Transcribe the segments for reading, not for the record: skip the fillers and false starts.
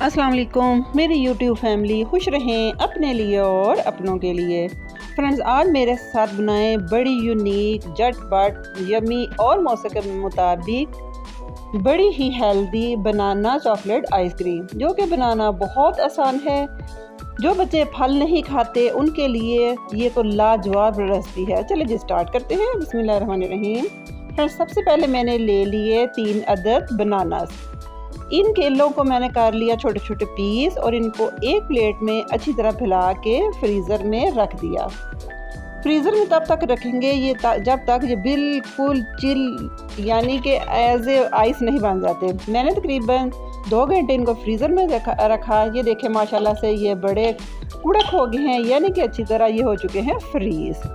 अस्सलाम वालेकुम मेरी यूट्यूब फैमिली, खुश रहें अपने लिए और अपनों के लिए। फ्रेंड्स, आज मेरे साथ बनाएं बड़ी यूनिक, झटपट, यमी और मौसम के मुताबिक बड़ी ही हेल्दी बनाना चॉकलेट आइसक्रीम, जो कि बनाना बहुत आसान है। जो बच्चे फल नहीं खाते उनके लिए ये तो लाजवाब रेसिपी है। चलिए जी स्टार्ट करते हैं। बिस्मिल्लाहिर्रहमानिर्रहीम। फ्रेंड्स, सबसे पहले मैंने ले लिए 3 अदद बनानास। इन केलों को मैंने कर लिया छोटे छोटे पीस और इनको एक प्लेट में अच्छी तरह फैला के फ्रीज़र में रख दिया। फ्रीज़र में तब तक रखेंगे जब तक ये बिल्कुल चिल यानी कि एज ए आइस नहीं बन जाते। मैंने तकरीबन 2 घंटे इनको फ्रीज़र में रखा। ये देखें माशाल्लाह से ये बड़े कड़क हो गए हैं, यानी कि अच्छी तरह ये हो चुके हैं फ्रीज़।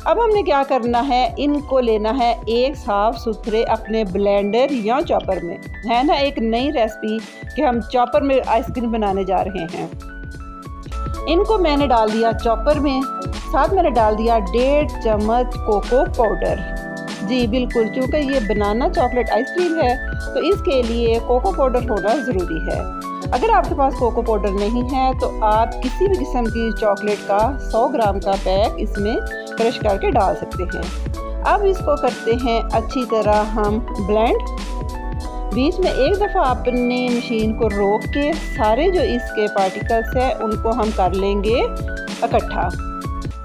अब हमने क्या करना है, इनको लेना है एक साफ़ सुथरे अपने ब्लेंडर या चॉपर में। है ना एक नई रेसिपी कि हम चॉपर में आइसक्रीम बनाने जा रहे हैं। इनको मैंने डाल दिया चॉपर में, साथ मैंने डाल दिया 1.5 चम्मच कोको पाउडर। जी बिल्कुल, चूँकि ये बनाना चॉकलेट आइसक्रीम है तो इसके लिए कोको पाउडर होना ज़रूरी है। अगर आपके पास कोको पाउडर नहीं है तो आप किसी भी किस्म की चॉकलेट का 100 ग्राम का पैक इसमें क्रश करके डाल सकते हैं। अब इसको करते हैं अच्छी तरह हम ब्लेंड। बीच में एक दफ़ा अपनी मशीन को रोक के सारे जो इसके पार्टिकल्स हैं उनको हम कर लेंगे इकट्ठा।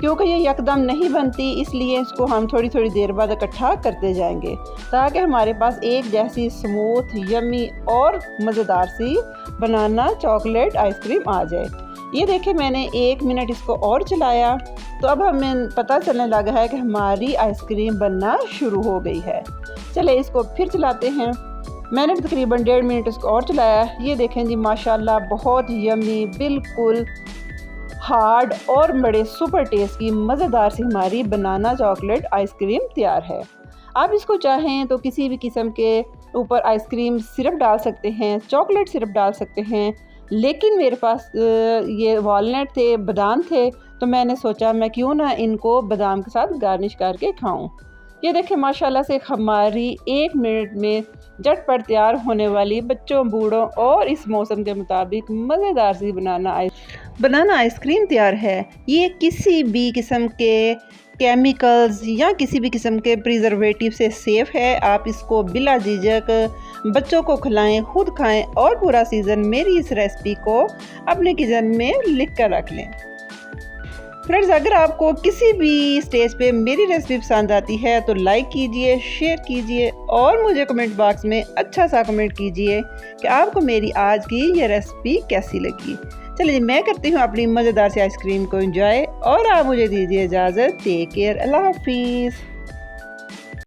क्योंकि ये यकदम नहीं बनती, इसलिए इसको हम थोड़ी थोड़ी देर बाद इकट्ठा करते जाएंगे ताकि हमारे पास एक जैसी स्मूथ, यमी और मज़ेदार सी बनाना चॉकलेट आइसक्रीम आ जाए। ये देखें, मैंने 1 मिनट इसको और चलाया तो अब हमें पता चलने लगा है कि हमारी आइसक्रीम बनना शुरू हो गई है। चले इसको फिर चलाते हैं। मैंने तकरीबन 1.5 मिनट इसको और चलाया। ये देखें जी माशाल्लाह बहुत यमी, बिल्कुल हार्ड और बड़े सुपर टेस्ट की मज़ेदार सी हमारी बनाना चॉकलेट आइसक्रीम तैयार है। आप इसको चाहें तो किसी भी किस्म के ऊपर आइसक्रीम सिरप डाल सकते हैं, चॉकलेट सिरप डाल सकते हैं, लेकिन मेरे पास ये वॉलनट थे, बादाम थे, तो मैंने सोचा मैं क्यों ना इनको बादाम के साथ गार्निश करके खाऊं। ये देखें माशाल्लाह से हमारी 1 मिनट में झटपट तैयार होने वाली बच्चों, बूढ़ों और इस मौसम के मुताबिक मज़ेदार सी बनाना आइसक्रीम तैयार है। ये किसी भी किस्म के केमिकल्स या किसी भी किस्म के प्रिजर्वेटिव से सेफ़ है। आप इसको बिला झिझक बच्चों को खिलाएं, खुद खाएं और पूरा सीज़न मेरी इस रेसिपी को अपने किचन में लिख कर रख लें। फ्रेंड्स, अगर आपको किसी भी स्टेज पे मेरी रेसिपी पसंद आती है तो लाइक कीजिए, शेयर कीजिए और मुझे कमेंट बॉक्स में अच्छा सा कमेंट कीजिए कि आपको मेरी आज की ये रेसिपी कैसी लगी। चलिए मैं करती हूँ अपनी मज़ेदार सी आइसक्रीम को एंजॉय और आप मुझे दीजिए इजाज़त। टेक केयर, अल्लाह हाफिज़।